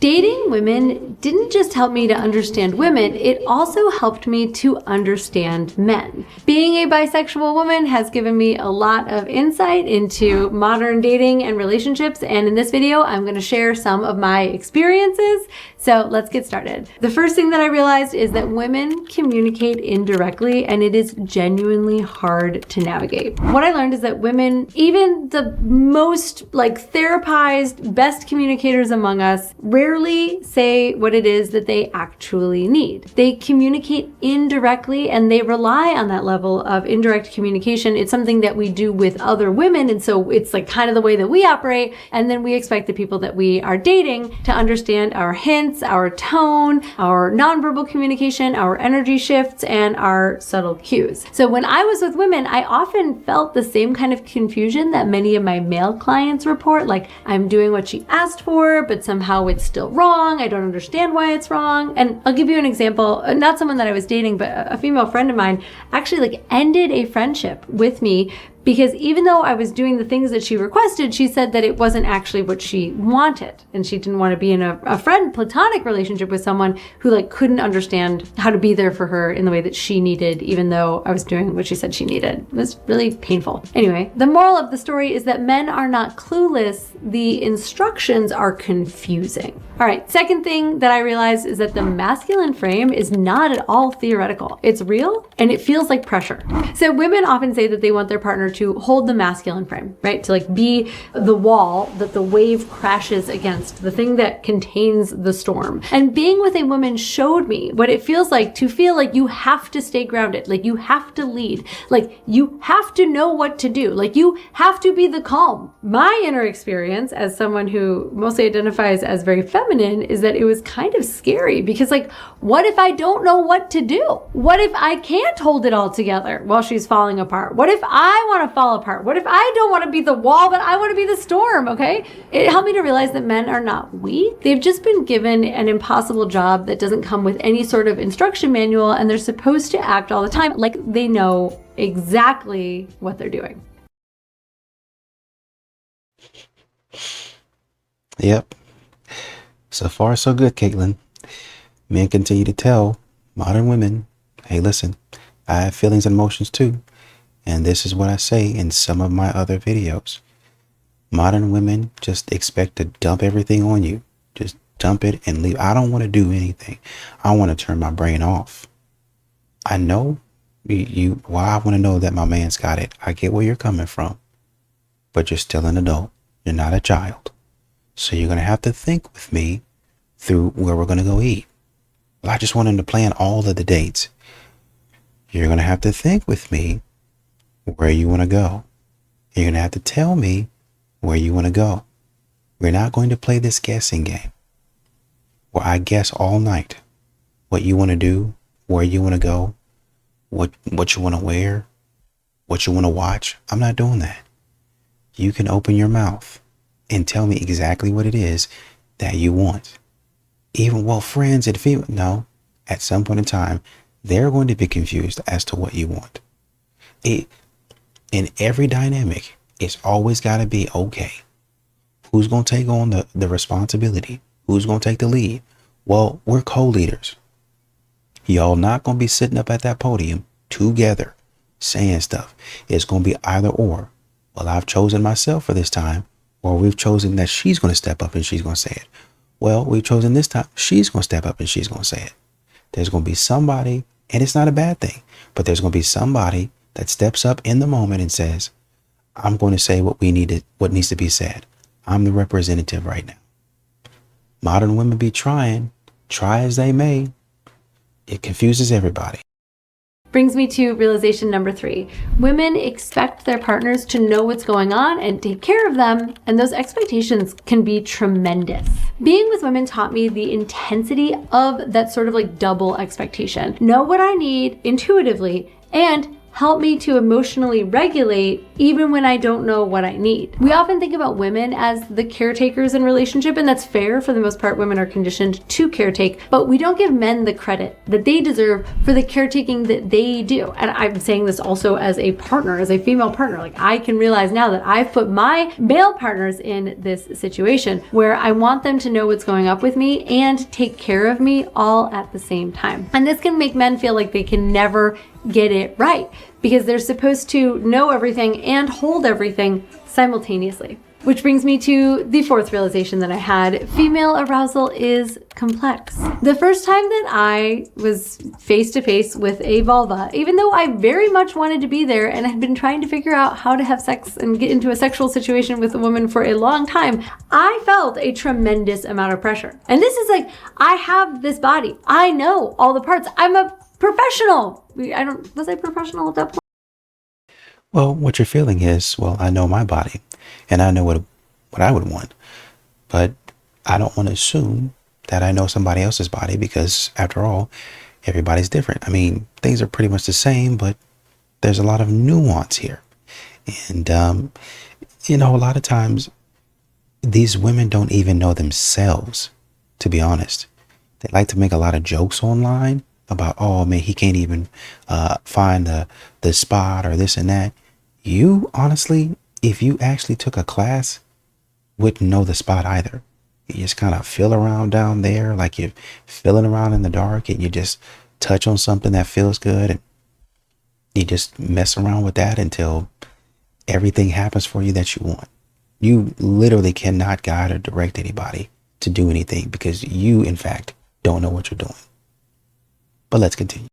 Dating women didn't just help me to understand women, it also helped me to understand men. Being a bisexual woman has given me a lot of insight into modern dating and relationships, and in this video, I'm going to share some of my experiences. So let's get started. The first thing that I realized is that women communicate indirectly, and it is genuinely hard to navigate. What I learned is that women, even the most therapized, best communicators among us, rarely say what it is that they actually need. They communicate indirectly, and they rely on that level of indirect communication. It's something that we do with other women, and so it's kind of the way that we operate, and then we expect the people that we are dating to understand our hints, our tone, our nonverbal communication, our energy shifts, and our subtle cues. So when I was with women, I often felt the same kind of confusion that many of my male clients report, like I'm doing what she asked for, but somehow it's still wrong. I don't understand why it's wrong. And I'll give you an example, not someone that I was dating, but a female friend of mine actually ended a friendship with me because even though I was doing the things that she requested, she said that it wasn't actually what she wanted. And she didn't want to be in a platonic relationship with someone who couldn't understand how to be there for her in the way that she needed, even though I was doing what she said she needed. It was really painful. Anyway, the moral of the story is that men are not clueless. The instructions are confusing. All right, second thing that I realized is that the masculine frame is not at all theoretical. It's real and it feels like pressure. So women often say that they want their partner to hold the masculine frame, right? To be the wall that the wave crashes against, the thing that contains the storm. And being with a woman showed me what it feels like to feel like you have to stay grounded, like you have to lead, like you have to know what to do, like you have to be the calm. My inner experience as someone who mostly identifies as very feminine is that it was kind of scary because what if I don't know what to do? What if I can't hold it all together while she's falling apart? What if I want to fall apart? What if I don't want to be the wall, but I want to be the storm? Okay. It helped me to realize that men are not weak. They've just been given an impossible job that doesn't come with any sort of instruction manual, and they're supposed to act all the time like they know exactly what they're doing. Yep. So far, so good, Caitlin. Men continue to tell modern women, hey, listen, I have feelings and emotions too. And this is what I say in some of my other videos. Modern women just expect to dump everything on you. Just dump it and leave. I don't want to do anything. I want to turn my brain off. I know I want to know that my man's got it. I get where you're coming from. But you're still an adult. You're not a child. So you're going to have to think with me through where we're going to go eat. Well, I just want him to plan all of the dates. You're going to have to think with me where you want to go. You're going to have to tell me where you want to go. We're not going to play this guessing game where I guess all night what you want to do, where you want to go, what you want to wear, what you want to watch. I'm not doing that. You can open your mouth and tell me exactly what it is that you want. Even friends and female, no, at some point in time, they're going to be confused as to what you want. In every dynamic, it's always got to be, okay, who's going to take on the responsibility? Who's going to take the lead? Well, we're co-leaders. Y'all not going to be sitting up at that podium together saying stuff. It's going to be either or. Well, I've chosen myself for this time, or we've chosen that she's going to step up and she's going to say it. Well, we've chosen this time, she's going to step up and she's going to say it. There's going to be somebody, and it's not a bad thing, but there's going to be somebody that steps up in the moment and says, I'm going to say what needs to be said. I'm the representative right now. Modern women be try as they may. It confuses everybody. Brings me to realization number 3. Women expect their partners to know what's going on and take care of them, and those expectations can be tremendous. Being with women taught me the intensity of that sort of double expectation. Know what I need intuitively, and help me to emotionally regulate even when I don't know what I need. We often think about women as the caretakers in relationship, and that's fair. For the most part, women are conditioned to caretake, but we don't give men the credit that they deserve for the caretaking that they do. And I'm saying this also as a partner, as a female partner. Like, I can realize now that I've put my male partners in this situation where I want them to know what's going up with me and take care of me all at the same time. And this can make men feel like they can never get it right because they're supposed to know everything and hold everything simultaneously. Which brings me to the fourth realization that I had. Female arousal is complex. The first time that I was face to face with a vulva, even though I very much wanted to be there and had been trying to figure out how to have sex and get into a sexual situation with a woman for a long time, I felt a tremendous amount of pressure. And this is like, I have this body. I know all the parts. I'm a professional. Was I professional at that point? Well, what you're feeling is, well, I know my body and I know what I would want, but I don't want to assume that I know somebody else's body because after all, everybody's different. I mean, things are pretty much the same, but there's a lot of nuance here. And, a lot of times these women don't even know themselves, to be honest. They like to make a lot of jokes online about, oh man, he can't even find the spot or this and that. You honestly, if you actually took a class, wouldn't know the spot either. You just kind of feel around down there like you're feeling around in the dark, and you just touch on something that feels good, and you just mess around with that until everything happens for you that you want. You literally cannot guide or direct anybody to do anything because you, in fact, don't know what you're doing. But let's continue.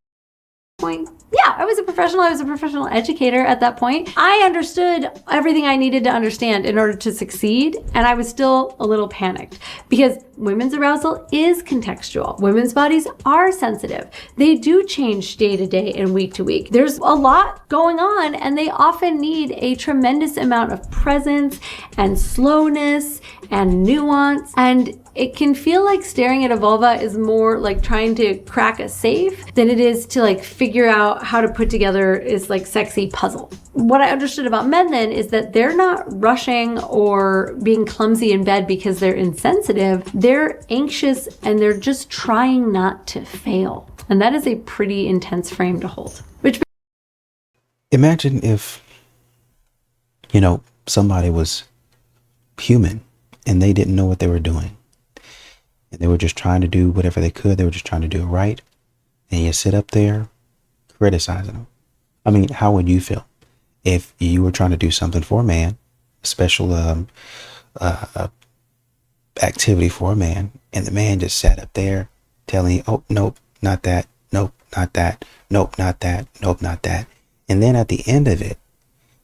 Yeah, I was a professional educator at that point. I understood everything I needed to understand in order to succeed, and I was still a little panicked because women's arousal is contextual. Women's bodies are sensitive. They do change day to day and week to week. There's a lot going on, and they often need a tremendous amount of presence and slowness and nuance, and it can feel like staring at a vulva is more like trying to crack a safe than it is to like figure out how to put together this like sexy puzzle. What I understood about men then is that they're not rushing or being clumsy in bed because they're insensitive. They're anxious and they're just trying not to fail. And that is a pretty intense frame to hold. Imagine if, somebody was human and they didn't know what they were doing. And they were just trying to do whatever they could. They were just trying to do it right. And you sit up there criticizing them. I mean, how would you feel if you were trying to do something for a man, a special activity for a man, and the man just sat up there telling you, oh, nope, not that. Nope, not that. Nope, not that. Nope, not that. And then at the end of it,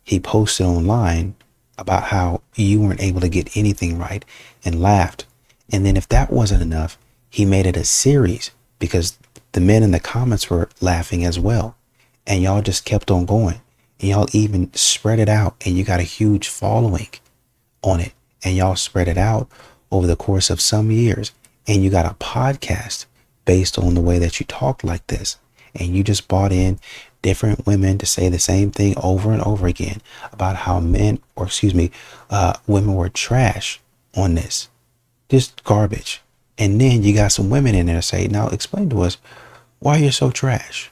he posted online about how you weren't able to get anything right and laughed. And then if that wasn't enough, he made it a series because the men in the comments were laughing as well. And y'all just kept on going. And y'all even spread it out, and you got a huge following on it. And y'all spread it out over the course of some years. And you got a podcast based on the way that you talked like this. And you just brought in different women to say the same thing over and over again about how women were trash on this. Just garbage. And then you got some women in there say, now explain to us why you're so trash.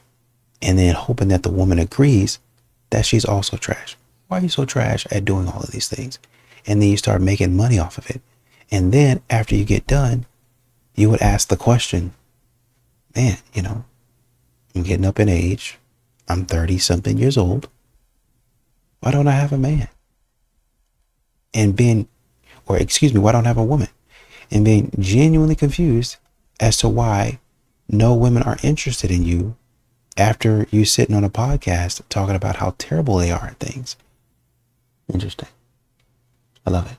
And then hoping that the woman agrees that she's also trash. Why are you so trash at doing all of these things? And then you start making money off of it. And then after you get done, you would ask the question, man, I'm getting up in age. I'm 30 something years old. Why don't I have a man? Why don't I have a woman? And being genuinely confused as to why no women are interested in you after you sitting on a podcast talking about how terrible they are at things. Interesting. I love it.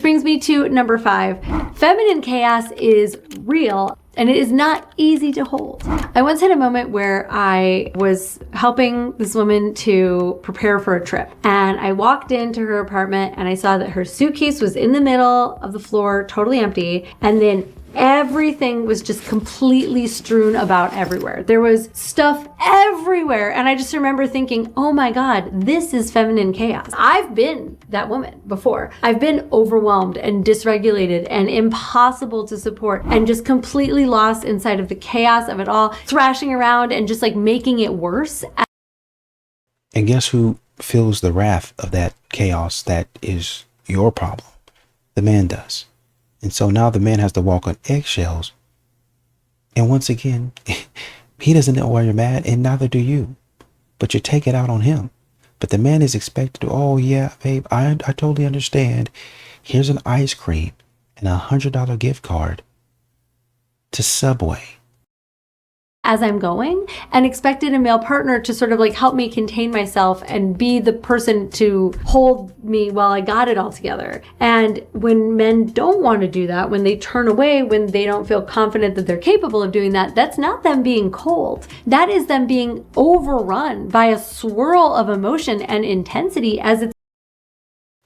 Brings me to number 5. Feminine chaos is real, and it is not easy to hold. I once had a moment where I was helping this woman to prepare for a trip, and I walked into her apartment and I saw that her suitcase was in the middle of the floor, totally empty, and then Everything was just completely strewn about everywhere. There was stuff everywhere. And I just remember thinking, oh my God, this is feminine chaos. I've been that woman before. I've been overwhelmed and dysregulated and impossible to support and just completely lost inside of the chaos of it all, thrashing around and just like making it worse. And guess who feels the wrath of that chaos that is your problem? The man does. And so now the man has to walk on eggshells. And once again, he doesn't know why you're mad, and neither do you. But you take it out on him. But the man is expected to, oh yeah, babe, I totally understand. Here's an ice cream and $100 gift card to Subway. As I'm going, and expected a male partner to sort of like help me contain myself and be the person to hold me while I got it all together. And when men don't want to do that, when they turn away, when they don't feel confident that they're capable of doing that, that's not them being cold. That is them being overrun by a swirl of emotion and intensity as it's.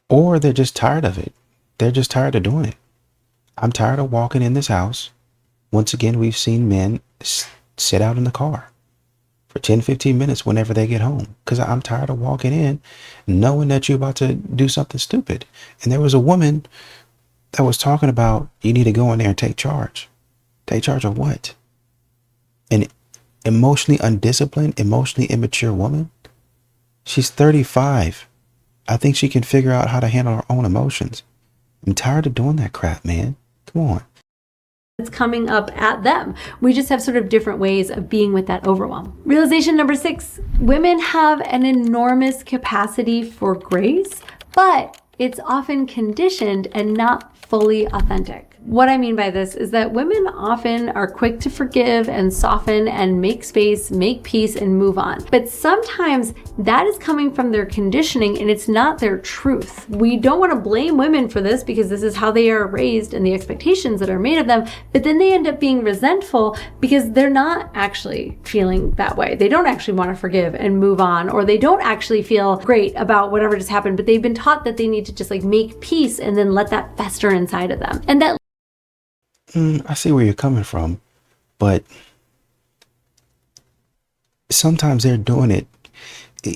Or they're just tired of it. They're just tired of doing it. I'm tired of walking in this house. Once again, we've seen men sit out in the car for 10-15 minutes whenever they get home, because I'm tired of walking in knowing that you're about to do something stupid. And there was a woman that was talking about you need to go in there and take charge. Take charge of what? An emotionally undisciplined, emotionally immature woman? She's 35. I think she can figure out how to handle her own emotions. I'm tired of doing that crap, man. Come on. It's coming up at them. We just have sort of different ways of being with that overwhelm. Realization number 6, women have an enormous capacity for grace, but it's often conditioned and not fully authentic. What I mean by this is that women often are quick to forgive and soften and make space, make peace, and move on. But sometimes that is coming from their conditioning and it's not their truth. We don't want to blame women for this because this is how they are raised and the expectations that are made of them, but then they end up being resentful because they're not actually feeling that way. They don't actually want to forgive and move on, or they don't actually feel great about whatever just happened, but they've been taught that they need to just like make peace and then let that fester inside of them. And that I see where you're coming from, but sometimes they're doing it.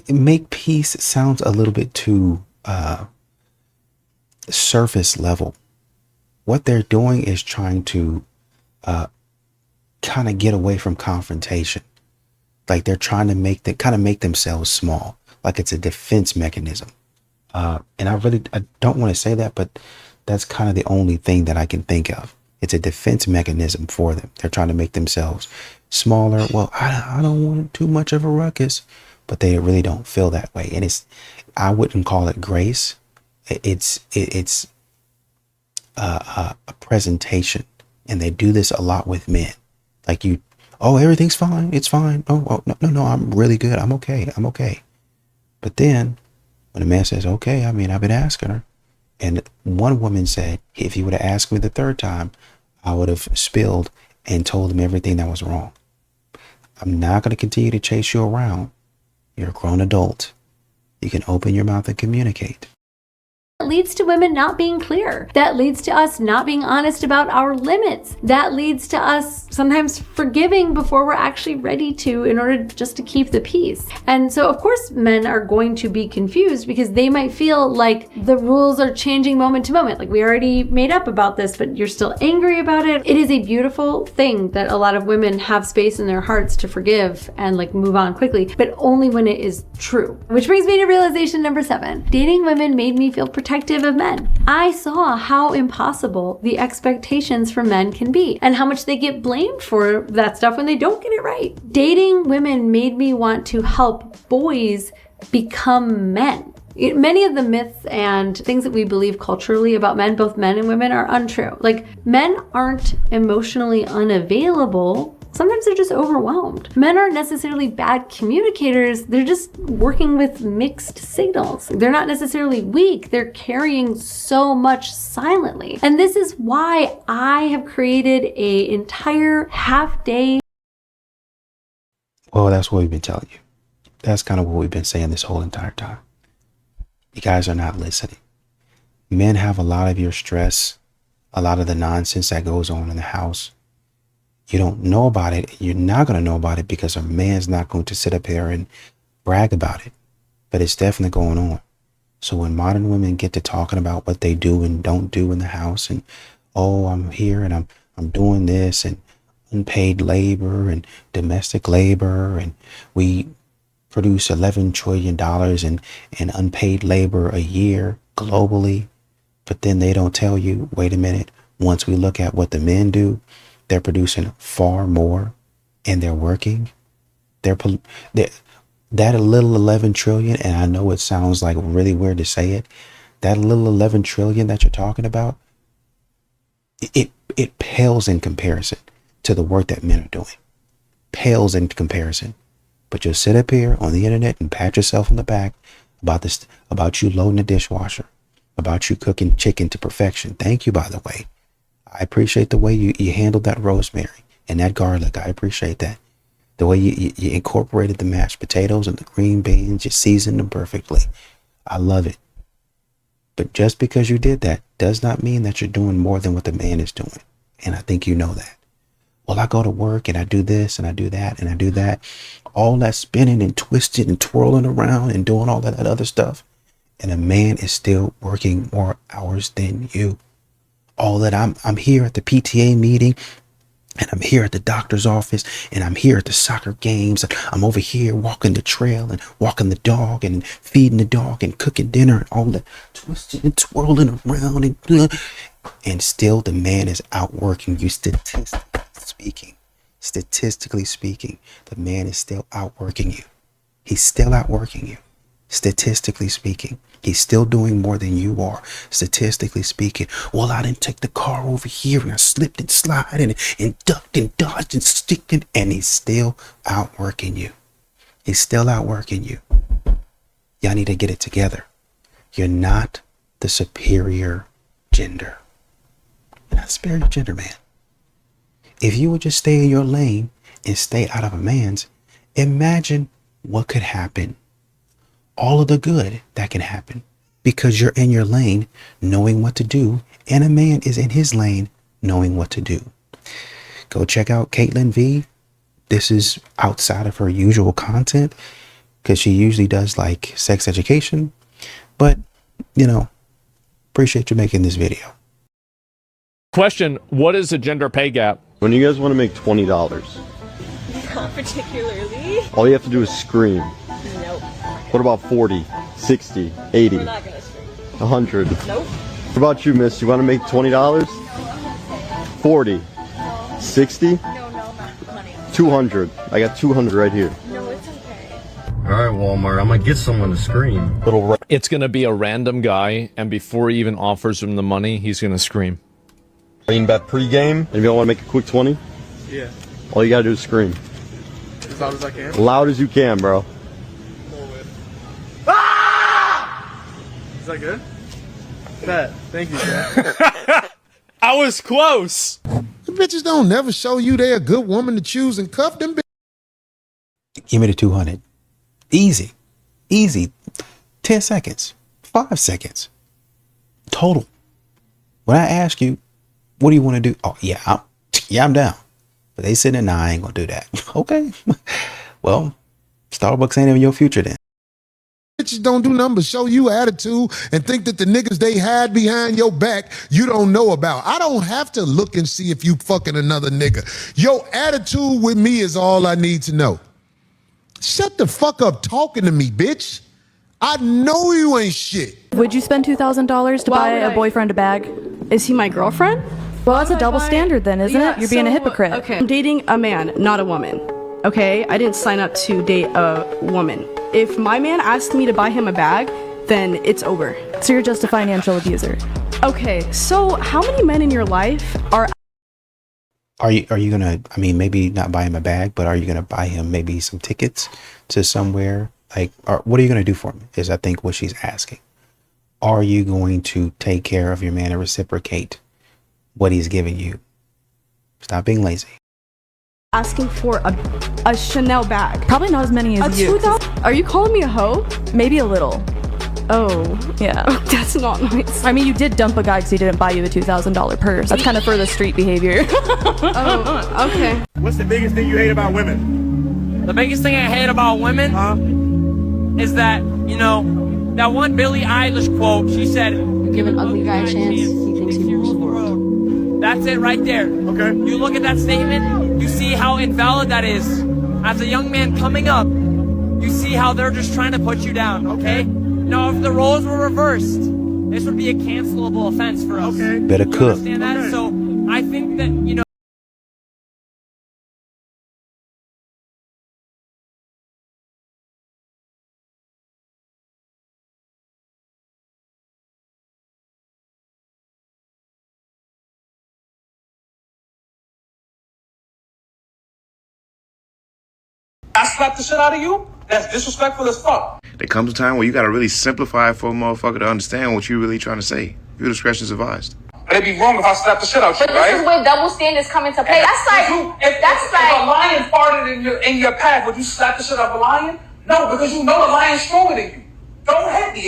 Make peace sounds a little bit too surface level. What they're doing is trying to kind of get away from confrontation. Like they're trying to make themselves small, like it's a defense mechanism. And I don't want to say that, but that's kind of the only thing that I can think of. It's a defense mechanism for them. They're trying to make themselves smaller. Well, I don't want too much of a ruckus, but they really don't feel that way. And I wouldn't call it grace. It's a presentation, and they do this a lot with men. Like everything's fine. It's fine. Oh no, I'm really good. I'm okay. But then when a man says, okay, I've been asking her. And one woman said, if he would have asked me the third time, I would have spilled and told him everything that was wrong. I'm not going to continue to chase you around. You're a grown adult. You can open your mouth and communicate. That leads to women not being clear. That leads to us not being honest about our limits. That leads to us sometimes forgiving before we're actually ready to, in order just to keep the peace. And so of course men are going to be confused because they might feel like the rules are changing moment to moment. Like we already made up about this, but you're still angry about it. It is a beautiful thing that a lot of women have space in their hearts to forgive and like move on quickly, but only when it is true. Which brings me to realization number 7. Dating women made me feel protective of men. I saw how impossible the expectations for men can be and how much they get blamed for that stuff when they don't get it right. Dating women made me want to help boys become men. Many of the myths and things that we believe culturally about men, both men and women, are untrue. Like, men aren't emotionally unavailable. Sometimes they're just overwhelmed. Men aren't necessarily bad communicators. They're just working with mixed signals. They're not necessarily weak. They're carrying so much silently. And this is why I have created an entire half-day. Well, that's what we've been telling you. That's kind of what we've been saying this whole entire time. You guys are not listening. Men have a lot of your stress, a lot of the nonsense that goes on in the house. You don't know about it. You're not going to know about it because a man's not going to sit up here and brag about it. But it's definitely going on. So when modern women get to talking about what they do and don't do in the house, and oh, I'm here and I'm doing this, and unpaid labor and domestic labor, and we produce $11 trillion in unpaid labor a year globally. But then they don't tell you, wait a minute, once we look at what the men do, they're producing far more and they're working. That little 11 trillion, and I know it sounds like really weird to say it, that little 11 trillion that you're talking about, it pales in comparison to the work that men are doing. Pales in comparison. But you'll sit up here on the internet and pat yourself on the back about you loading the dishwasher, about you cooking chicken to perfection. Thank you, by the way. I appreciate the way you handled that rosemary and that garlic. I appreciate that. The way you incorporated the mashed potatoes and the green beans, you seasoned them perfectly. I love it. But just because you did that does not mean that you're doing more than what the man is doing. And I think you know that. Well, I go to work and I do this and I do that and I do that. All that spinning and twisting and twirling around and doing all that other stuff. And a man is still working more hours than you. All that I'm here at the PTA meeting, and I'm here at the doctor's office, and I'm here at the soccer games, and I'm over here walking the trail and walking the dog and feeding the dog and cooking dinner and all that twisting and twirling around and still the man is outworking you statistically speaking. Statistically speaking, the man is still outworking you. He's still outworking you. Statistically speaking, he's still doing more than you are. Statistically speaking, well, I didn't take the car over here and I slipped and slid and ducked and dodged and sticked it, and he's still outworking you. He's still outworking you. Y'all need to get it together. You're not the superior gender. You're not superior gender, man. If you would just stay in your lane and stay out of a man's, imagine what could happen. All of the good that can happen because you're in your lane knowing what to do, and a man is in his lane knowing what to do. Go check out Caitlin V. This is outside of her usual content because she usually does like sex education, but appreciate you making this video. Question, what is the gender pay gap? When you guys want to make $20, Not particularly. all you have to do is scream. Nope. What about 40, 60, 80, We're not gonna scream. 100? Nope. What about you, miss? You want to make $20? 40, 60, No, not money. 200. I got 200 right here. No, it's okay. All right, Walmart, I'm going to get someone to scream. It's going to be a random guy, and before he even offers him the money, he's going to scream. Rain bet pregame. And if you don't want to make a quick 20? Yeah, All you got to do is scream. as loud as I can. Loud as you can, bro. Is that good? Bet. Thank you, Jack. I was close. The bitches don't never show you they a good woman to choose and cuff them. Give me the 200. Easy. 10 seconds. 5 seconds. Total. When I ask you, what do you want to do? Oh, yeah, I'm down. But they sitting there, nah, I ain't gonna do that. Okay. Well, Starbucks ain't in your future then. Bitches don't do nothing but show you attitude and think that the niggas they hide behind your back you don't know about. I don't have to look and see if you fucking another nigga. Your attitude with me is all I need to know. Shut the fuck up talking to me, bitch. I know you ain't shit. Would you spend $2,000 to Why buy would a I? boyfriend a bag? Is he my girlfriend? Well, that's a Why double would I buy- standard then, isn't it? You're being a hypocrite. Okay. I'm dating a man, not a woman. Okay? I didn't sign up to date a woman. If my man asked me to buy him a bag, then it's over. So you're just a financial abuser. Okay, so how many men in your life are Are you gonna, I mean, maybe not buy him a bag, but are you gonna buy him maybe some tickets to somewhere? Like, or what are you gonna do for him is I think what she's asking. Are you going to take care of your man and reciprocate what he's giving you? Stop being lazy. asking for a Chanel bag? Probably not as many A as you. 2,000? Are you calling me a hoe? Maybe a little. Oh, Yeah. that's not nice. I mean, you did dump a guy because he didn't buy you the $2,000 purse. That's kind of further street behavior. Oh, okay. What's the biggest thing you hate about women? The biggest thing I hate about women is that, you know, that one Billie Eilish quote, she said, Give an ugly guy a chance, he thinks he rules the world. That's it right there. Okay. You look at that statement, you see how invalid that is. As a young man coming up, you see how they're just trying to put you down, okay? Now, if the roles were reversed, this would be a cancelable offense for us. Okay. Better You cook. understand that? So I think that, you know, I slap the shit out of you? That's disrespectful as fuck. There comes a time where you gotta really simplify it for a motherfucker to understand what you're really trying to say. Your discretion is advised. But it'd be wrong if I slap the shit out you, But right? this is where double standards come into play. That's like, If a lion farted in your path, would you slap the shit out of a lion? No, because you know the lion's stronger than you. Don't hit me.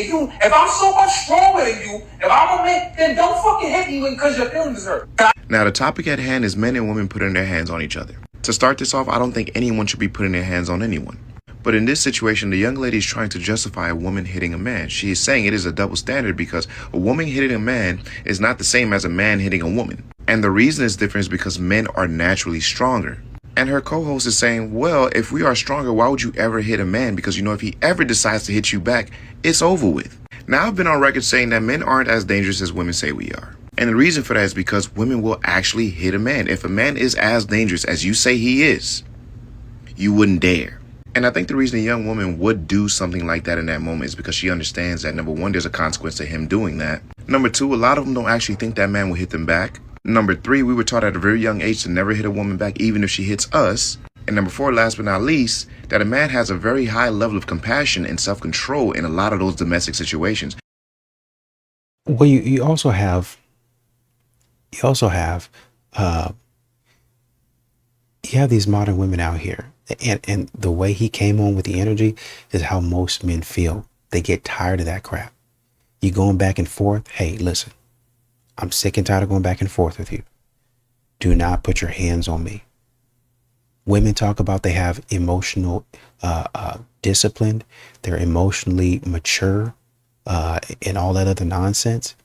If I'm so much stronger than you, if I'm a man, then don't fucking hit me because your feelings is hurt. Now, the topic at hand is men and women putting their hands on each other. To start this off, I don't think anyone should be putting their hands on anyone. But in this situation, the young lady is trying to justify a woman hitting a man. She is saying it is a double standard because a woman hitting a man is not the same as a man hitting a woman. And the reason is different is because men are naturally stronger. And her co-host is saying, well, if we are stronger, why would you ever hit a man? Because, you know, if he ever decides to hit you back, it's over with. Now, I've been on record saying that men aren't as dangerous as women say we are. And the reason for that is because women will actually hit a man. If a man is as dangerous as you say he is, you wouldn't dare. And I think the reason a young woman would do something like that in that moment is because she understands that, number one, there's a consequence to him doing that. Number two, a lot of them don't actually think that man will hit them back. Number three, we were taught at a very young age to never hit a woman back, even if she hits us. And number four, last but not least, that a man has a very high level of compassion and self-control in a lot of those domestic situations. Well, you also have these modern women out here, and the way he came on with the energy is how most men feel. They get tired of that crap. You going back and forth. Hey, listen, I'm sick and tired of going back and forth with you. Do not put your hands on me. Women talk about they have emotional discipline. They're emotionally mature and all that other nonsense.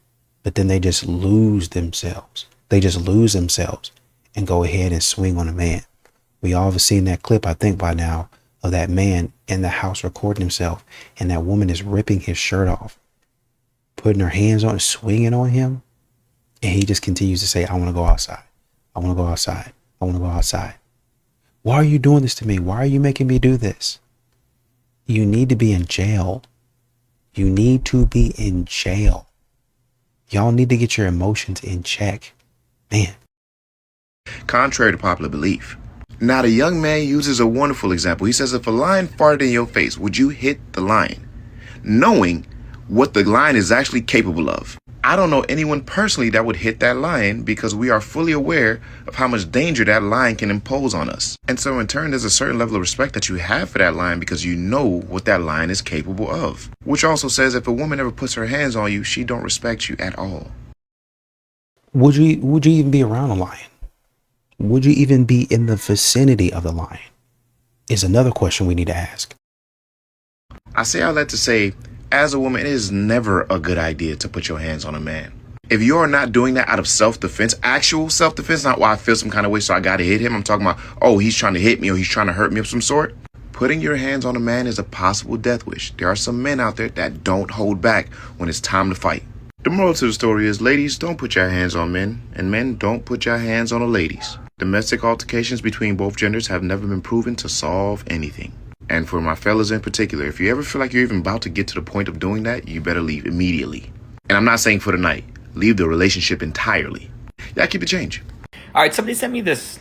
But then they just lose themselves. They just lose themselves and go ahead and swing on a man. We all have seen that clip, I think by now, of that man in the house recording himself. And that woman is ripping his shirt off, putting her hands on, swinging on him. And he just continues to say, I want to go outside. I want to go outside. I want to go outside. Why are you doing this to me? Why are you making me do this? You need to be in jail. You need to be in jail. Y'all need to get your emotions in check. Man. Contrary to popular belief. Now, the young man uses a wonderful example. He says, if a lion farted in your face, would you hit the lion? Knowing what the lion is actually capable of. I don't know anyone personally that would hit that lion because we are fully aware of how much danger that lion can impose on us. And so in turn, there's a certain level of respect that you have for that lion because you know what that lion is capable of. Which also says if a woman ever puts her hands on you, she don't respect you at all. Would you even be around a lion? Would you even be in the vicinity of the lion? Is another question we need to ask. I say all that to say, as a woman, it is never a good idea to put your hands on a man. If you're not doing that out of self-defense, actual self-defense, not why I feel some kind of way so I gotta hit him. I'm talking about, oh, he's trying to hit me or he's trying to hurt me of some sort. Putting your hands on a man is a possible death wish. There are some men out there that don't hold back when it's time to fight. The moral to the story is, ladies, don't put your hands on men, and men, don't put your hands on the ladies. Domestic altercations between both genders have never been proven to solve anything. And for my fellas in particular, if you ever feel like you're even about to get to the point of doing that, you better leave immediately. And I'm not saying for the night. Leave the relationship entirely. Yeah, keep the change. All right, somebody sent me this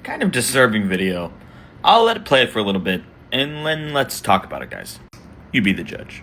kind of disturbing video. I'll let it play for a little bit, and then let's talk about it, guys. You be the judge.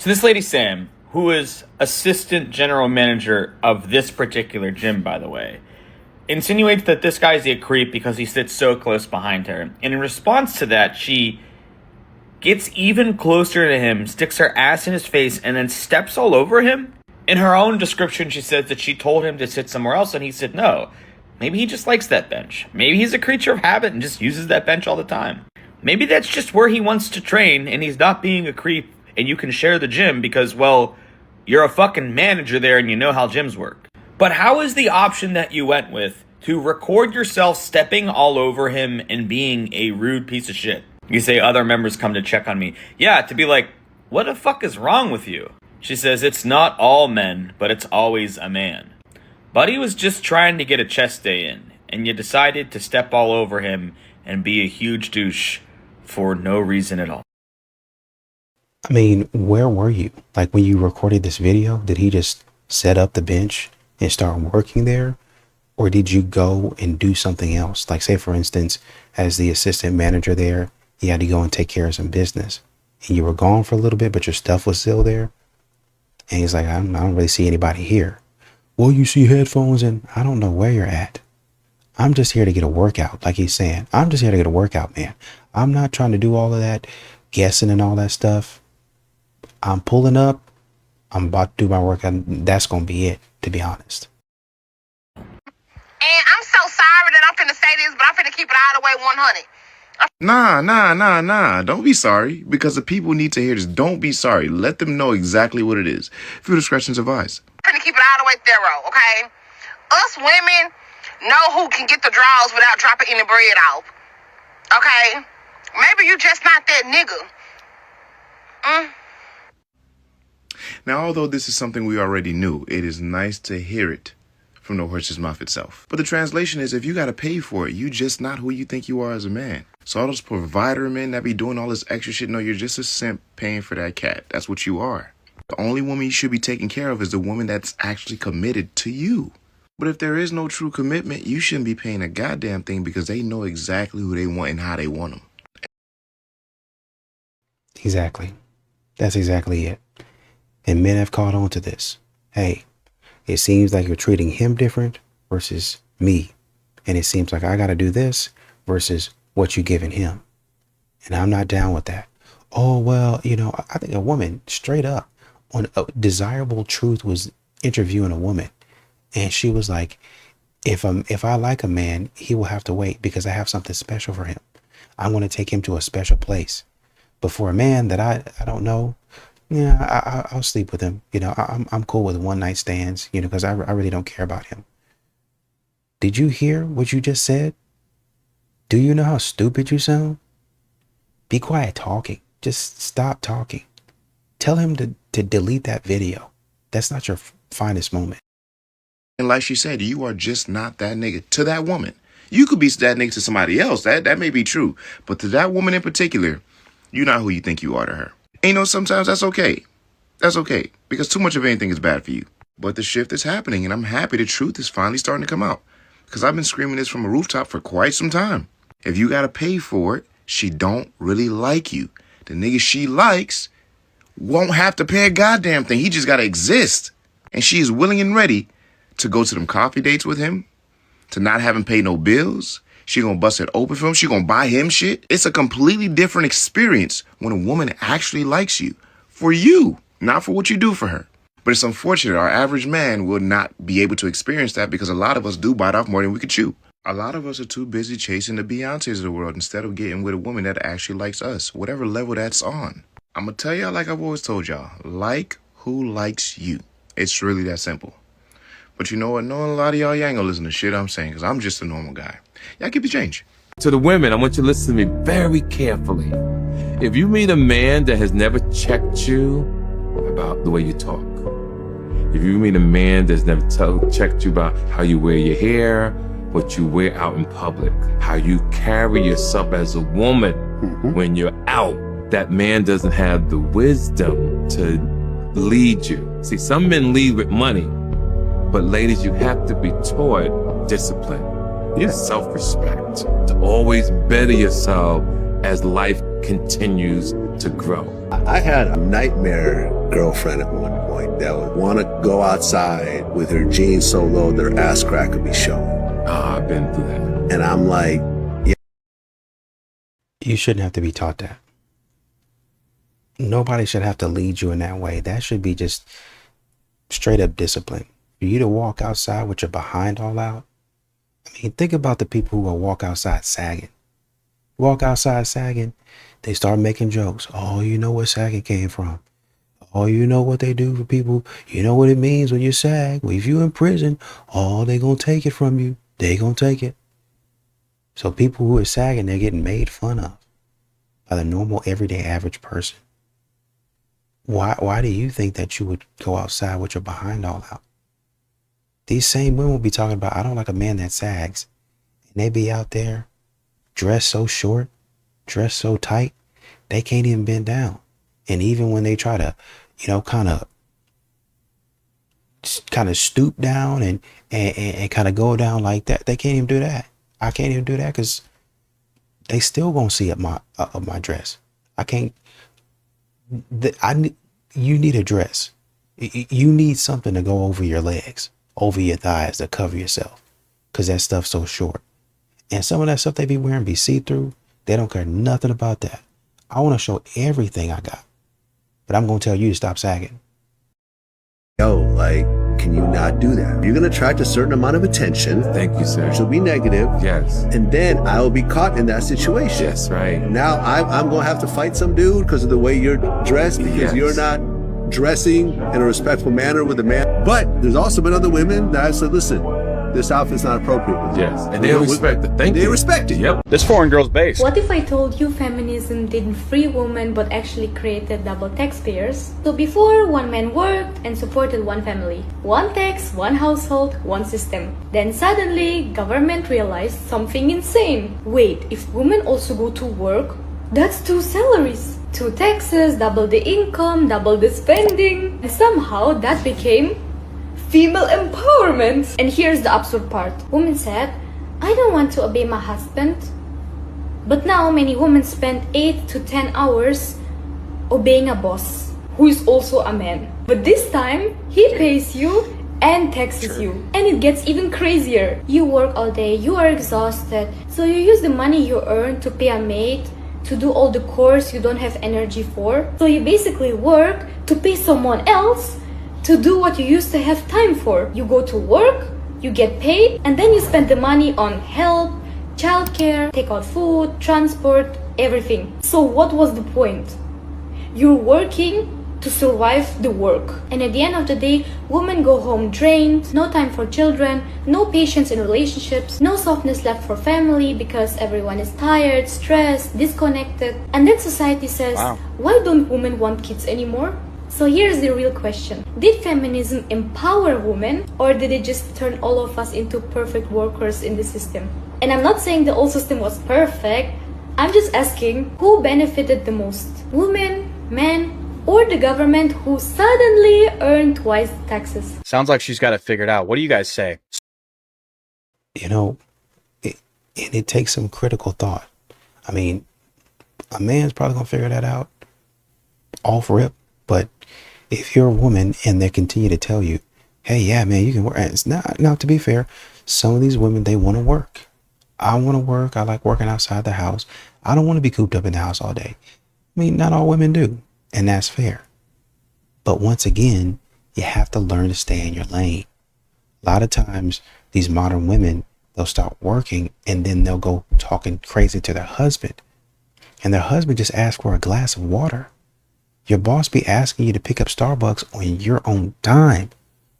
So this lady, Sam, who is assistant general manager of this particular gym, by the way, insinuates that this guy's a creep because he sits so close behind her. And in response to that, she gets even closer to him, sticks her ass in his face, and then steps all over him. In her own description, she says that she told him to sit somewhere else, and he said no. Maybe he just likes that bench. Maybe he's a creature of habit and just uses that bench all the time. Maybe that's just where he wants to train, and he's not being a creep, and you can share the gym because, well, you're a fucking manager there and you know how gyms work. But how is the option that you went with to record yourself stepping all over him and being a rude piece of shit? You say other members come to check on me. Yeah, to be like, what the fuck is wrong with you? She says, it's not all men, but it's always a man. Buddy was just trying to get a chest day in, and you decided to step all over him and be a huge douche for no reason at all. I mean, where were you? Like when you recorded this video, did he just set up the bench and start working there? Or did you go and do something else? Like say, for instance, as the assistant manager there, you had to go and take care of some business. And you were gone for a little bit, but your stuff was still there. And he's like, I don't really see anybody here. Well, you see headphones and I don't know where you're at. I'm just here to get a workout. Like he's saying, I'm just here to get a workout, man. I'm not trying to do all of that guessing and all that stuff. I'm pulling up. I'm about to do my workout. That's going to be it, to be honest. And I'm so sorry that I'm finna say this, but I'm finna keep it all the way 100. Nah. Don't be sorry, because the people need to hear this. Don't be sorry. Let them know exactly what it is. Few discretion's advised. I'm finna keep it all the way thorough, okay? Us women know who can get the draws without dropping any bread off. Okay? Maybe you just not that nigga. Now, although this is something we already knew, it is nice to hear it from the horse's mouth itself. But the translation is, if you gotta pay for it, you just not who you think you are as a man. So all those provider men that be doing all this extra shit, no, you're just a simp paying for that cat. That's what you are. The only woman you should be taking care of is the woman that's actually committed to you. But if there is no true commitment, you shouldn't be paying a goddamn thing because they know exactly who they want and how they want them. Exactly. That's exactly it. And men have caught on to this. Hey, it seems like you're treating him different versus me. And it seems like I got to do this versus what you giving him. And I'm not down with that. Oh, well, you know, I think a woman straight up on Desirable Truth was interviewing a woman. And she was like, if I like a man, he will have to wait because I have something special for him. I'm going to take him to a special place. But for a man that I don't know, yeah, I'll sleep with him. You know, I'm cool with one night stands, you know, because I really don't care about him. Did you hear what you just said? Do you know how stupid you sound? Be quiet talking. Just stop talking. Tell him to delete that video. That's not your finest moment. And like she said, you are just not that nigga to that woman. You could be that nigga to somebody else. That may be true. But to that woman in particular, you're not who you think you are to her. And you know, sometimes that's okay. That's okay. Because too much of anything is bad for you. But the shift is happening, and I'm happy the truth is finally starting to come out. Because I've been screaming this from a rooftop for quite some time. If you gotta pay for it, she don't really like you. The nigga she likes won't have to pay a goddamn thing. He just gotta exist. And she is willing and ready to go to them coffee dates with him, to not have him pay no bills. She gonna bust it open for him. She gonna buy him shit. It's a completely different experience when a woman actually likes you. For you, not for what you do for her. But it's unfortunate our average man will not be able to experience that because a lot of us do bite off more than we could chew. A lot of us are too busy chasing the Beyoncés of the world instead of getting with a woman that actually likes us, whatever level that's on. I'm gonna tell y'all like I've always told y'all, like who likes you. It's really that simple. But you know what? Knowing a lot of y'all ain't gonna listen to shit I'm saying because I'm just a normal guy. Y'all keep the change. To the women, I want you to listen to me very carefully. If you meet a man that has never checked you about the way you talk, if you meet a man that's never checked you about how you wear your hair, what you wear out in public, how you carry yourself as a woman when you're out, that man doesn't have the wisdom to lead you. See, some men lead with money, but ladies, you have to be taught discipline, self-respect, to always better yourself as life continues to grow. I had a nightmare girlfriend at one point that would want to go outside with her jeans so low their ass crack would be showing. I've been through that. And I'm like, yeah. You shouldn't have to be taught that. Nobody should have to lead you in that way. That should be just straight up discipline. For you to walk outside with your behind all out. I mean, think about the people who will walk outside sagging. Walk outside sagging, they start making jokes. Oh, you know where sagging came from. Oh, you know what they do for people. You know what it means when you sag. Well, if you in prison, oh, they gonna take it from you. They gonna take it. So people who are sagging, they're getting made fun of by the normal, everyday, average person. Why do you think that you would go outside with your behind all out? These same women will be talking about, I don't like a man that sags. And they be out there dressed so short, dressed so tight, they can't even bend down. And even when they try to, kind of stoop down and kind of go down like that, they can't even do that. I can't even do that because they still gonna see up my dress. I can't. You need a dress. You need something to go over your legs, over your thighs to cover yourself, because that stuff's so short. And some of that stuff they be wearing be see-through. They don't care nothing about that. I want to show everything I got, but I'm gonna tell you to stop sagging. Yo, like, can you not do that? You're gonna attract a certain amount of attention. Thank you, sir. Which will be negative. Yes. And then I will be caught in that situation. Yes, right. Now I'm gonna have to fight some dude because of the way you're dressed, because you're not dressing in a respectful manner with a man. But there's also been other women that I said, listen, this outfit's not appropriate. Yes. And they respect it. They respect it. Yep. This foreign girl's base. What if I told you feminism didn't free women but actually created double taxpayers? So before, one man worked and supported one family. One tax, one household, one system. Then suddenly, government realized something insane. Wait, if women also go to work, that's 2 salaries. 2 taxes, double the income, double the spending. And somehow that became female empowerment. And here's the absurd part. Women said, I don't want to obey my husband. But now many women spend 8 to 10 hours obeying a boss who is also a man. But this time, he pays you and taxes you. And it gets even crazier. You work all day, you are exhausted, so you use the money you earn to pay a maid to do all the chores you don't have energy for. So you basically work to pay someone else to do what you used to have time for. You go to work, you get paid, and then you spend the money on help, childcare, take out food, transport, everything. So what was the point? You're working to survive the work. And at the end of the day, women go home drained, no time for children, no patience in relationships, no softness left for family because everyone is tired, stressed, disconnected. And then society says, why don't women want kids anymore? So here's the real question. Did feminism empower women, or did it just turn all of us into perfect workers in the system? And I'm not saying the old system was perfect. I'm just asking, who benefited the most? Women, men, or the government who suddenly earned twice the taxes? Sounds like she's got it figured out. What do you guys say? It takes some critical thought. I mean, a man's probably gonna figure that out off rip. But if you're a woman and they continue to tell you, hey, yeah, man, you can work. It's not, now, to be fair, some of these women, they want to work. I want to work. I like working outside the house. I don't want to be cooped up in the house all day. I mean, not all women do, and that's fair. But once again, you have to learn to stay in your lane. A lot of times, these modern women, they'll start working and then they'll go talking crazy to their husband. And their husband just asks for a glass of water. Your boss be asking you to pick up Starbucks on your own dime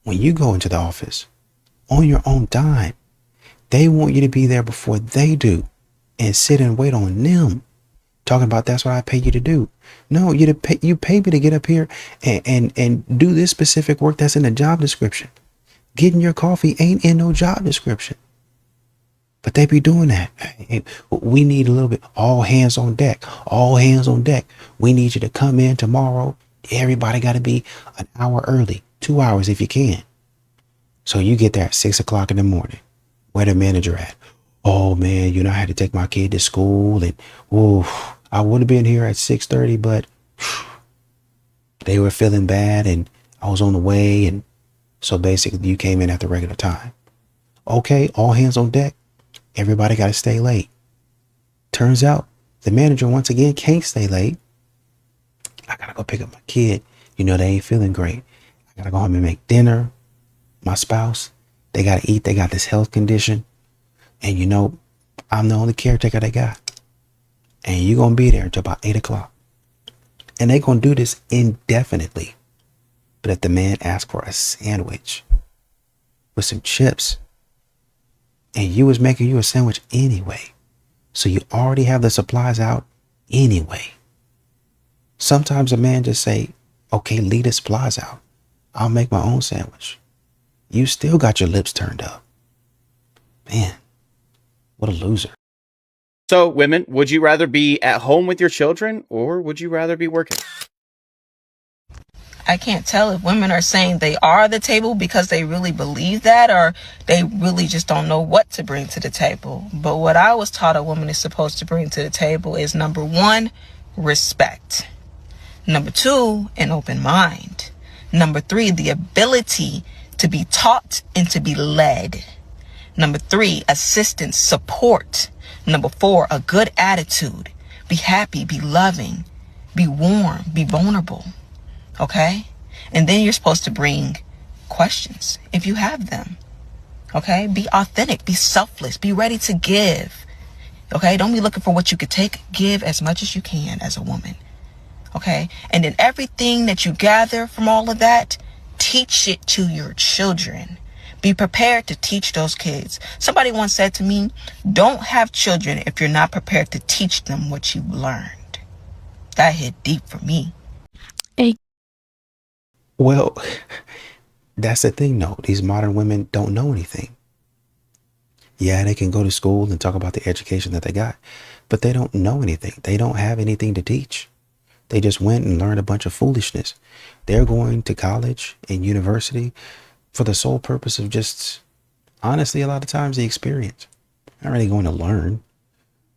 when you go into the office, on your own dime. They want you to be there before they do and sit and wait on them. Talking about that's what I pay you to do. No, you pay me to get up here and do this specific work that's in the job description. Getting your coffee ain't in no job description. But they be doing that. Hey, we need a little bit, all hands on deck, all hands on deck. We need you to come in tomorrow. Everybody got to be an hour early, 2 hours if you can. So you get there at 6 o'clock in the morning. Where the manager at? Oh man, I had to take my kid to school and I would have been here at 6:30, but they were feeling bad and I was on the way. And so basically you came in at the regular time. Okay, all hands on deck. Everybody got to stay late. Turns out the manager once again can't stay late. I got to go pick up my kid. You know, they ain't feeling great. I got to go home and make dinner. My spouse, they got to eat. They got this health condition. And you know, I'm the only caretaker they got. And you're going to be there until about 8 o'clock. And they're going to do this indefinitely. But if the man asks for a sandwich with some chips, and you was making you a sandwich anyway, so you already have the supplies out anyway. Sometimes a man just say, okay, leave the supplies out. I'll make my own sandwich. You still got your lips turned up. Man, what a loser. So, women, would you rather be at home with your children or would you rather be working? I can't tell if women are saying they are the table because they really believe that, or they really just don't know what to bring to the table. But what I was taught a woman is supposed to bring to the table is, number one, respect. Number two, an open mind. Number three, the ability to be taught and to be led. Number three, assistance, support. Number four, a good attitude. Be happy, be loving, be warm, be vulnerable. Okay? And then you're supposed to bring questions if you have them. Okay? Be authentic, be selfless, be ready to give. Okay? Don't be looking for what you could take. Give as much as you can as a woman. Okay? And then everything that you gather from all of that, teach it to your children. Be prepared to teach those kids. Somebody once said to me, don't have children if you're not prepared to teach them what you've learned. That hit deep for me. Well, that's the thing, though. These modern women don't know anything. Yeah, they can go to school and talk about the education that they got, but they don't know anything. They don't have anything to teach. They just went and learned a bunch of foolishness. They're going to college and university for the sole purpose of just, honestly, a lot of times the experience. Not really going to learn.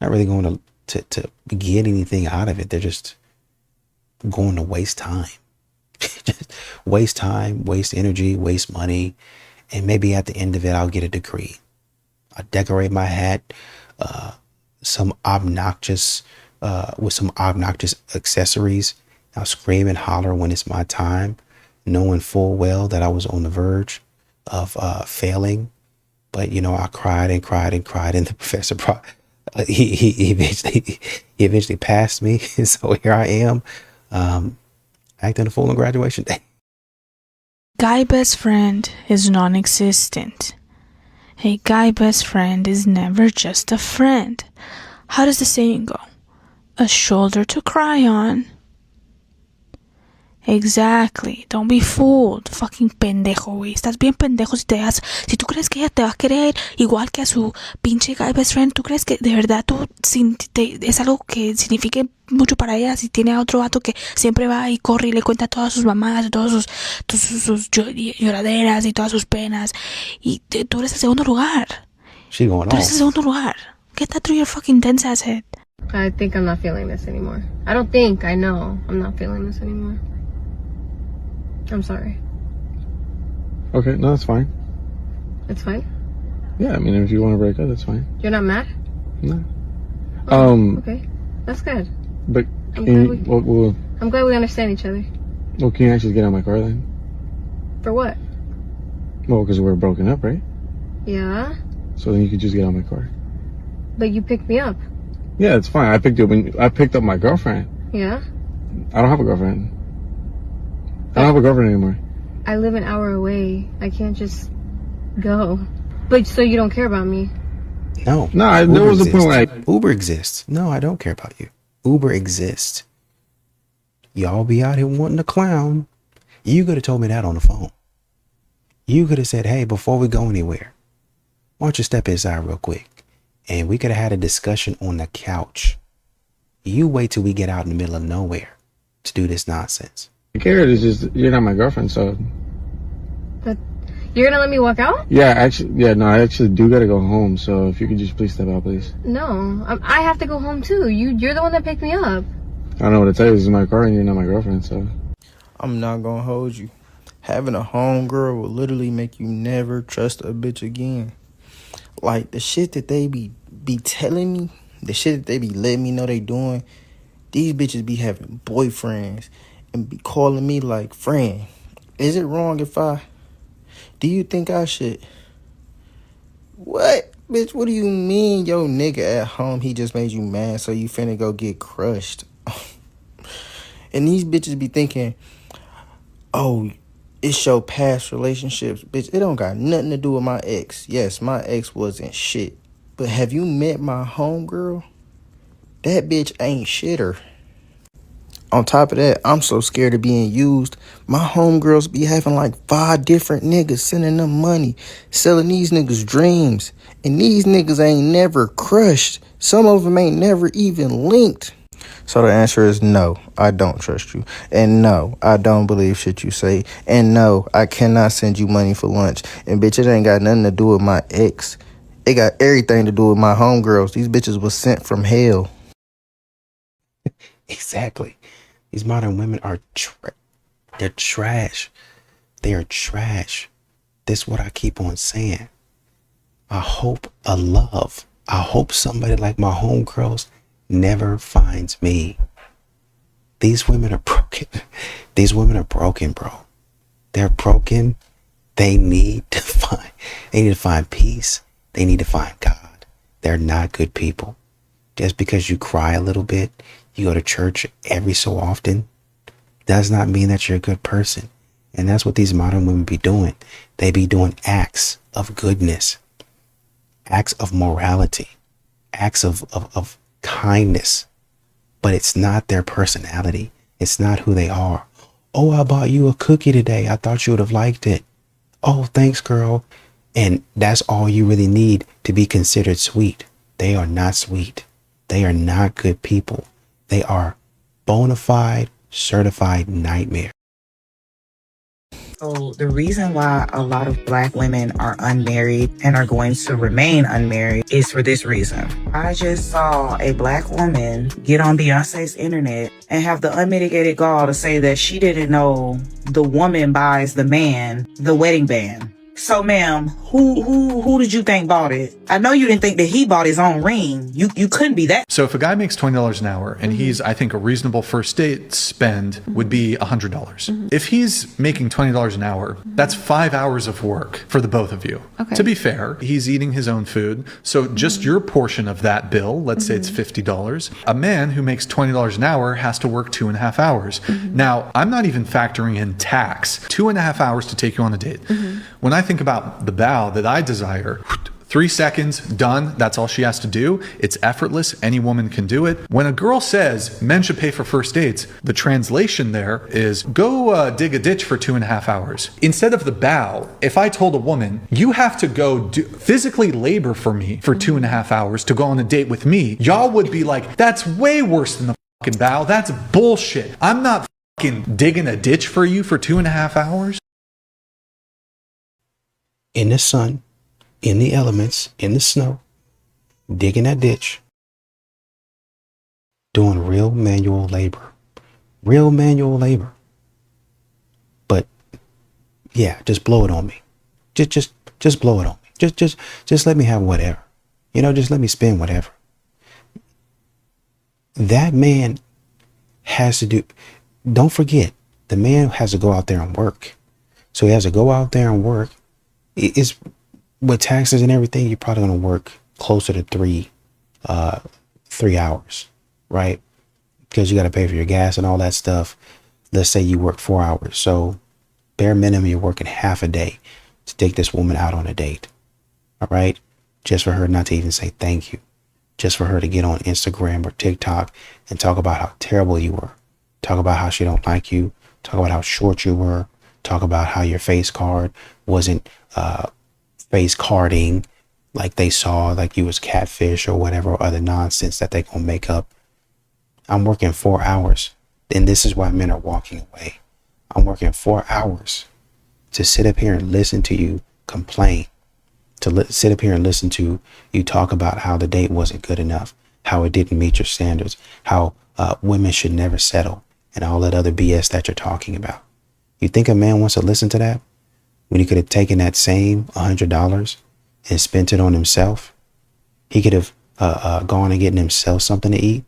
Not really going to get anything out of it. They're just going to waste time. Just waste time, waste energy, waste money. And maybe at the end of it, I'll get a degree. I'll decorate my hat, with some obnoxious accessories. I'll scream and holler when it's my time, knowing full well that I was on the verge of failing. But, you know, I cried and cried and cried, and the professor he eventually passed me. And so here I am, acting a fool on graduation day. Guy best friend is non-existent. A guy best friend is never just a friend. How does the saying go? A shoulder to cry on. Exactly. Don't be fooled. Fucking pendejo, güey. Estás bien pendejo si tú crees que ella te va a querer igual que a su pinche guy best friend. ¿Tú crees que de verdad es algo que signifique mucho para ella si tiene a otro vato que siempre va y corre y le cuenta todas sus mamadas, todas sus lloraderas y todas sus penas? Y tú eres el segundo lugar. She going Tú eres el segundo lugar. Get that through your fucking dense ass head. I think I'm not feeling this anymore. I don't think, I know I'm not feeling this anymore. I'm sorry. Okay, no, that's fine. It's fine? Yeah, I mean, if you want to break up, that's fine. You're not mad? No. Okay. That's good. But I'm glad we understand each other. Well, can you actually get out of my car then? For what? Well, because we're broken up, right? Yeah. So then you could just get out of my car. But you picked me up. Yeah, it's fine. I picked up my girlfriend. Yeah? I don't have a girlfriend. I don't have a girlfriend anymore. I live an hour away. I can't just go. But so you don't care about me? No. No, there was a point where Uber exists. No, I don't care about you. Uber exists. Y'all be out here wanting to clown. You could have told me that on the phone. You could have said, hey, before we go anywhere, why don't you step inside real quick? And we could have had a discussion on the couch. You wait till we get out in the middle of nowhere to do this nonsense. I care. It's just, you're not my girlfriend, so. But You're gonna let me walk out? Yeah, I actually do gotta go home, so if you could just please step out, please. No, I have to go home too. You're the one that picked me up. I don't know what to tell you. This is my car and you're not my girlfriend, so. I'm not gonna hold you. Having a homegirl will literally make you never trust a bitch again. Like, the shit that they be telling me, the shit that they be letting me know they doing, these bitches be having boyfriends and be calling me like, friend, is it wrong if do you think I should? What? Bitch, what do you mean your nigga at home, he just made you mad, so you finna go get crushed? And these bitches be thinking, oh, it's your past relationships. Bitch, it don't got nothing to do with my ex. Yes, my ex wasn't shit. But have you met my homegirl? That bitch ain't shitter. On top of that, I'm so scared of being used. My homegirls be having like 5 different niggas sending them money, selling these niggas dreams. And these niggas ain't never crushed. Some of them ain't never even linked. So the answer is no, I don't trust you. And no, I don't believe shit you say. And no, I cannot send you money for lunch. And bitch, it ain't got nothing to do with my ex. It got everything to do with my homegirls. These bitches was sent from hell. Exactly. These modern women are they're trash. They are trash. This is what I keep on saying. I hope somebody like my homegirls never finds me. These women are broken. These women are broken, bro. They're broken. They need to find peace. They need to find God. They're not good people. Just because you cry a little bit, you go to church every so often, does not mean that you're a good person. And that's what these modern women be doing. They be doing acts of goodness, acts of morality, acts of kindness, but it's not their personality. It's not who they are. Oh, I bought you a cookie today. I thought you would have liked it. Oh, thanks, girl. And that's all you really need to be considered sweet. They are not sweet. They are not good people. They are bona fide, certified nightmare. So the reason why a lot of Black women are unmarried and are going to remain unmarried is for this reason. I just saw a Black woman get on Beyonce's internet and have the unmitigated gall to say that she didn't know the woman buys the man the wedding band. So, ma'am, who did you think bought it? I know you didn't think that he bought his own ring. You couldn't be that. So if a guy makes $20 an hour and he's, I think, a reasonable first date spend would be $100. If he's making $20 an hour, that's 5 hours of work for the both of you. Okay. To be fair, he's eating his own food. So just your portion of that bill, let's say it's $50. A man who makes $20 an hour has to work 2.5 hours. Now, I'm not even factoring in tax. 2.5 hours to take you on a date. When I think about the bow that I desire, 3 seconds, done. That's all she has to do. It's effortless. Any woman can do it. When a girl says men should pay for first dates, the translation there is go dig a ditch for 2.5 hours. Instead of the bow, if I told a woman, you have to go physically labor for me for 2.5 hours to go on a date with me, y'all would be like, that's way worse than the fucking bow. That's bullshit. I'm not fucking digging a ditch for you for 2.5 hours. In the sun, in the elements, in the snow, digging that ditch, doing real manual labor. But yeah, just blow it on me. Just blow it on me. Just let me have whatever. Just let me spend whatever. That man has to do, don't forget, the man has to go out there and work. So he has to go out there and work. It's with taxes and everything, you're probably going to work closer to 3 hours, right? Because you got to pay for your gas and all that stuff. Let's say you work 4 hours. So bare minimum, you're working half a day to take this woman out on a date. All right. Just for her not to even say thank you. Just for her to get on Instagram or TikTok and talk about how terrible you were. Talk about how she don't like you. Talk about how short you were. Talk about how your face card wasn't face carding, like they saw like you was catfish or whatever other nonsense that they gonna make up. I'm working 4 hours, and this is why men are walking away. I'm working 4 hours to sit up here and listen to you complain, to sit up here and listen to you talk about how the date wasn't good enough, how it didn't meet your standards, how women should never settle, and all that other BS that you're talking about. You think a man wants to listen to that when he could have taken that same $100 and spent it on himself? He could have gone and getting himself something to eat.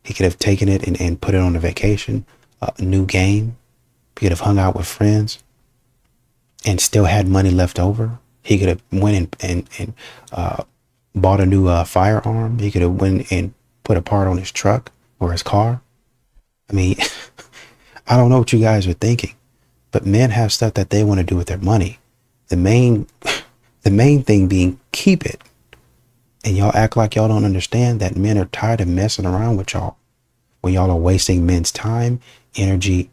He could have taken it and put it on a vacation, a new game. He could have hung out with friends and still had money left over. He could have went and bought a new firearm. He could have went and put a part on his truck or his car. I mean, I don't know what you guys are thinking, but men have stuff that they want to do with their money. The main thing being keep it. And y'all act like y'all don't understand that men are tired of messing around with y'all when y'all are wasting men's time, energy,